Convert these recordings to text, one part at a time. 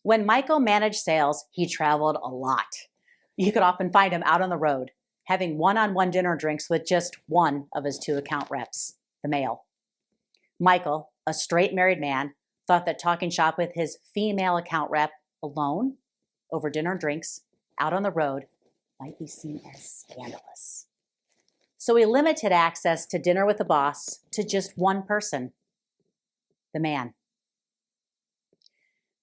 When Michael managed sales, he traveled a lot. You could often find him out on the road, having one-on-one dinner drinks with just one of his 2 account reps, the male. Michael, a straight married man, thought that talking shop with his female account rep alone, over dinner drinks, out on the road, might be seen as scandalous. So he limited access to dinner with the boss to just one person, the man.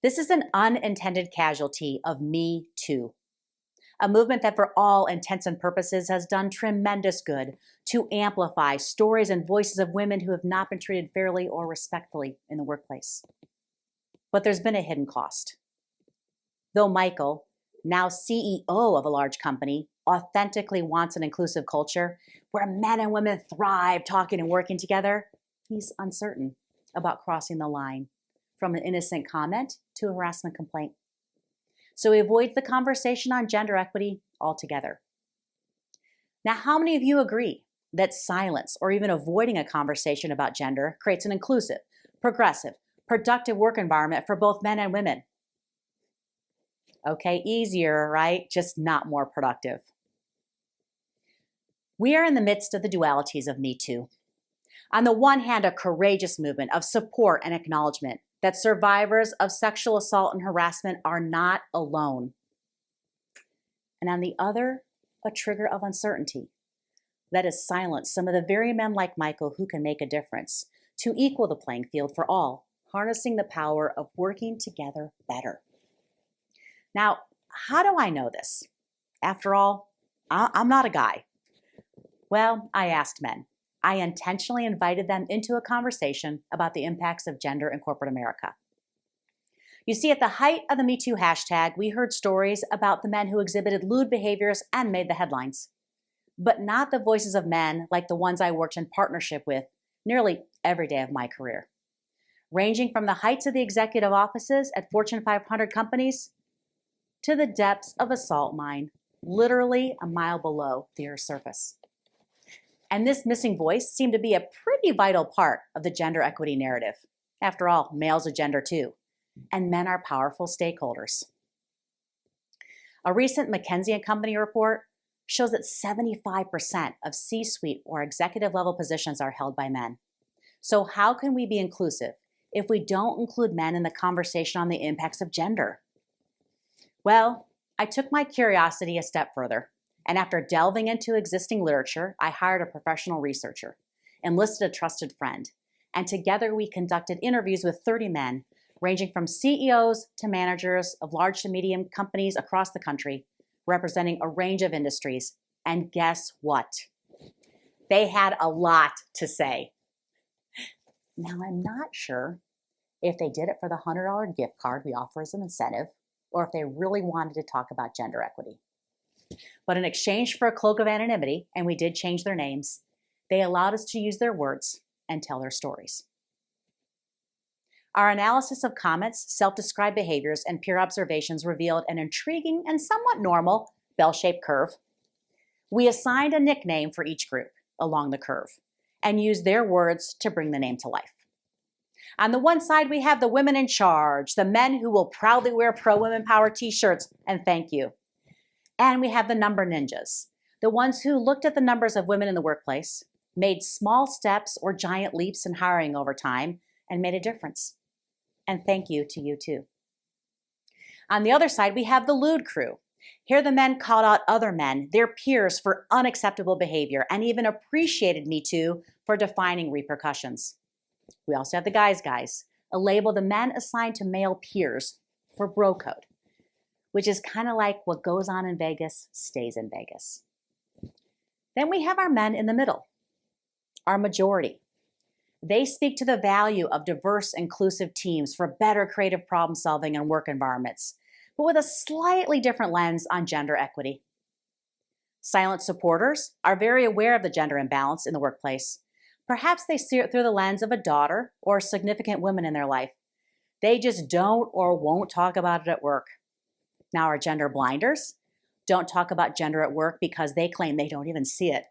This is an unintended casualty of METOO, a movement that for all intents and purposes has done tremendous good to amplify stories and voices of women who have not been treated fairly or respectfully in the workplace. But there's been a hidden cost. Though Michael, now CEO of a large company, authentically wants an inclusive culture where men and women thrive talking and working together, he's uncertain about crossing the line from an innocent comment to a harassment complaint. So he avoids the conversation on gender equity altogether. Now, how many of you agree that silence or even avoiding a conversation about gender creates an inclusive, progressive, productive work environment for both men and women? Okay, easier, right? Just not more productive. We are in the midst of the dualities of METOO. On the one hand, a courageous movement of support and acknowledgement that survivors of sexual assault and harassment are not alone. And on the other, a trigger of uncertainty that has silenced some of the very men like Michael who can make a difference to equal the playing field for all, harnessing the power of working together better. Now, how do I know this? After all, I'm not a guy. Well, I asked men. I intentionally invited them into a conversation about the impacts of gender in corporate America. You see, at the height of the MeToo hashtag, we heard stories about the men who exhibited lewd behaviors and made the headlines, but not the voices of men like the ones I worked in partnership with nearly every day of my career, ranging from the heights of the executive offices at Fortune 500 companies to the depths of a salt mine, literally a mile below the Earth's surface. And this missing voice seemed to be a pretty vital part of the gender equity narrative. After all, males are gender too, and men are powerful stakeholders. A recent McKinsey & Company report shows that 75% of C-suite or executive level positions are held by men. So how can we be inclusive if we don't include men in the conversation on the impacts of gender? Well, I took my curiosity a step further. And after delving into existing literature, I hired a professional researcher, enlisted a trusted friend, and together we conducted interviews with 30 men, ranging from CEOs to managers of large to medium companies across the country, representing a range of industries. And guess what? They had a lot to say. Now, I'm not sure if they did it for the $100 gift card we offer as an incentive, or if they really wanted to talk about gender equity. But in exchange for a cloak of anonymity, and we did change their names, they allowed us to use their words and tell their stories. Our analysis of comments, self-described behaviors, and peer observations revealed an intriguing and somewhat normal bell-shaped curve. We assigned a nickname for each group along the curve and used their words to bring the name to life. On the one side, we have the women in charge, the men who will proudly wear pro-women power t-shirts and thank you. And we have the number ninjas, the ones who looked at the numbers of women in the workplace, made small steps or giant leaps in hiring over time, and made a difference. And thank you to you too. On the other side, we have the lewd crew. Here the men called out other men, their peers, for unacceptable behavior, and even appreciated METOO for defining repercussions. We also have the guys, a label the men assigned to male peers for bro code, which is kind of like what goes on in Vegas stays in Vegas. Then we have our men in the middle, our majority. They speak to the value of diverse, inclusive teams for better creative problem solving and work environments, but with a slightly different lens on gender equity. Silent supporters are very aware of the gender imbalance in the workplace. Perhaps they see it through the lens of a daughter or significant women in their life. They just don't or won't talk about it at work. Now, our gender blinders don't talk about gender at work because they claim they don't even see it.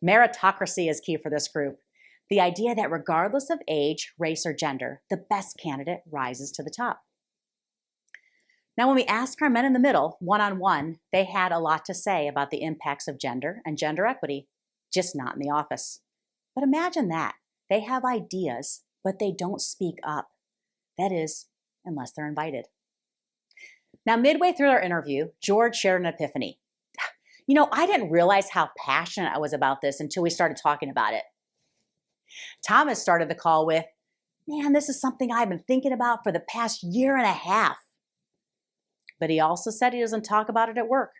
Meritocracy is key for this group. The idea that regardless of age, race, or gender, the best candidate rises to the top. Now, when we asked our men in the middle, one-on-one, they had a lot to say about the impacts of gender and gender equity, just not in the office. But imagine that. They have ideas, but they don't speak up. That is, unless they're invited. Now, midway through our interview, George shared an epiphany. I didn't realize how passionate I was about this until we started talking about it. Thomas started the call with, "Man, this is something I've been thinking about for the past year and a half." But he also said he doesn't talk about it at work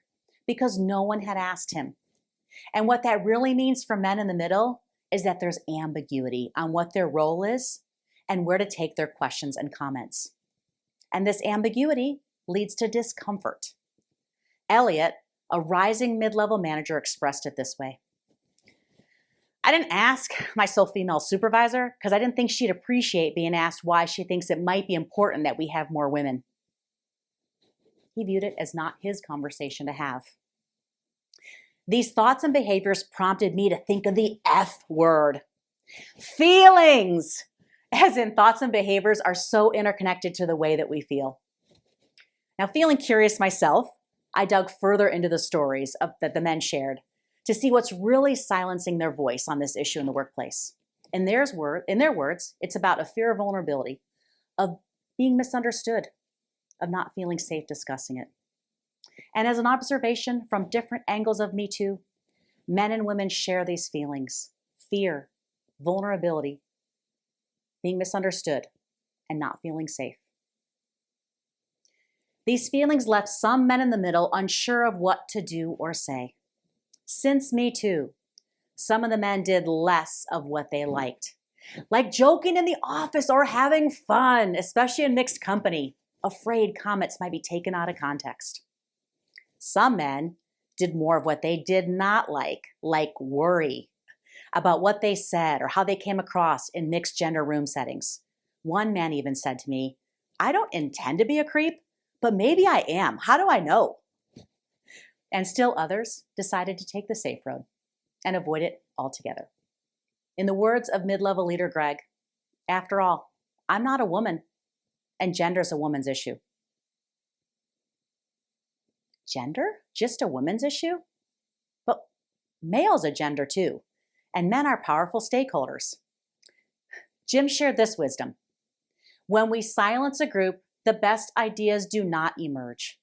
because no one had asked him. And what that really means for men in the middle is that there's ambiguity on what their role is and where to take their questions and comments. And this ambiguity leads to discomfort. Elliot, a rising mid-level manager, expressed it this way. "I didn't ask my sole female supervisor because I didn't think she'd appreciate being asked why she thinks it might be important that we have more women." He viewed it as not his conversation to have. These thoughts and behaviors prompted me to think of the F word. Feelings! As in, thoughts and behaviors are so interconnected to the way that we feel. Now, feeling curious myself, I dug further into the stories that the men shared to see what's really silencing their voice on this issue in the workplace. In their words, it's about a fear of vulnerability, of being misunderstood, of not feeling safe discussing it. And as an observation from different angles of METOO, men and women share these feelings: fear, vulnerability, being misunderstood, and not feeling safe. These feelings left some men in the middle unsure of what to do or say. Since METOO, some of the men did less of what they liked, like joking in the office or having fun, especially in mixed company, afraid comments might be taken out of context. Some men did more of what they did not like worry about what they said or how they came across in mixed gender room settings. One man even said to me, "I don't intend to be a creep, but maybe I am. How do I know?" And still others decided to take the safe road and avoid it altogether. In the words of mid-level leader Greg, "After all, I'm not a woman, and gender is a woman's issue." Gender? Just a woman's issue? But male's a gender too, and men are powerful stakeholders. Jim shared this wisdom. When we silence a group, the best ideas do not emerge.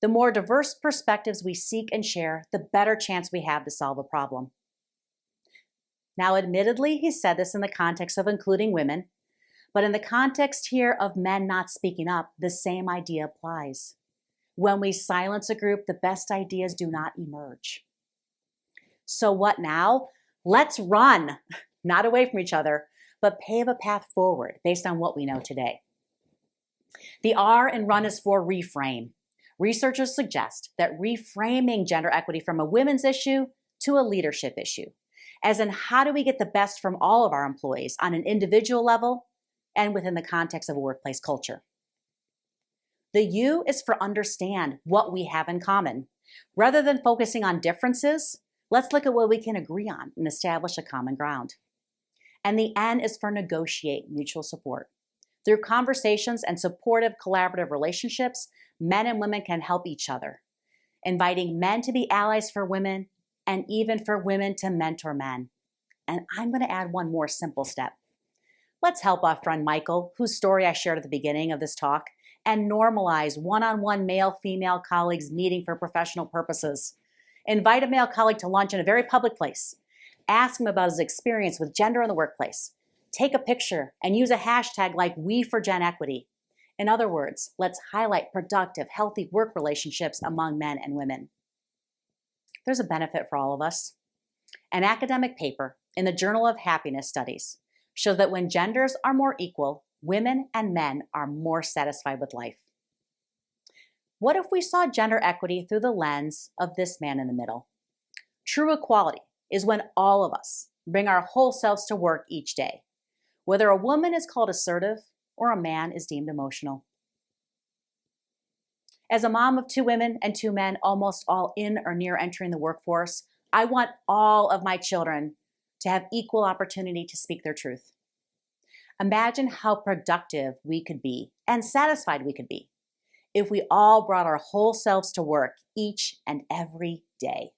The more diverse perspectives we seek and share, the better chance we have to solve a problem. Now, admittedly, he said this in the context of including women, but in the context here of men not speaking up, the same idea applies. When we silence a group, the best ideas do not emerge. So what now? Let's run, not away from each other, but pave a path forward based on what we know today. The R in run is for reframe. Researchers suggest that reframing gender equity from a women's issue to a leadership issue, as in how do we get the best from all of our employees on an individual level and within the context of a workplace culture. The U is for understand what we have in common. Rather than focusing on differences, let's look at what we can agree on and establish a common ground. And the N is for negotiate mutual support. Through conversations and supportive collaborative relationships, men and women can help each other, inviting men to be allies for women and even for women to mentor men. And I'm going to add one more simple step. Let's help our friend Michael, whose story I shared at the beginning of this talk, and normalize one-on-one male-female colleagues meeting for professional purposes. Invite a male colleague to lunch in a very public place. Ask him about his experience with gender in the workplace. Take a picture and use a hashtag like #WeForGenEquity. In other words, let's highlight productive, healthy work relationships among men and women. There's a benefit for all of us. An academic paper in the Journal of Happiness Studies shows that when genders are more equal, women and men are more satisfied with life. What if we saw gender equity through the lens of this man in the middle? True equality is when all of us bring our whole selves to work each day, whether a woman is called assertive or a man is deemed emotional. As a mom of 2 women and 2 men, almost all in or near entering the workforce, I want all of my children to have equal opportunity to speak their truth. Imagine how productive we could be and satisfied we could be if we all brought our whole selves to work each and every day.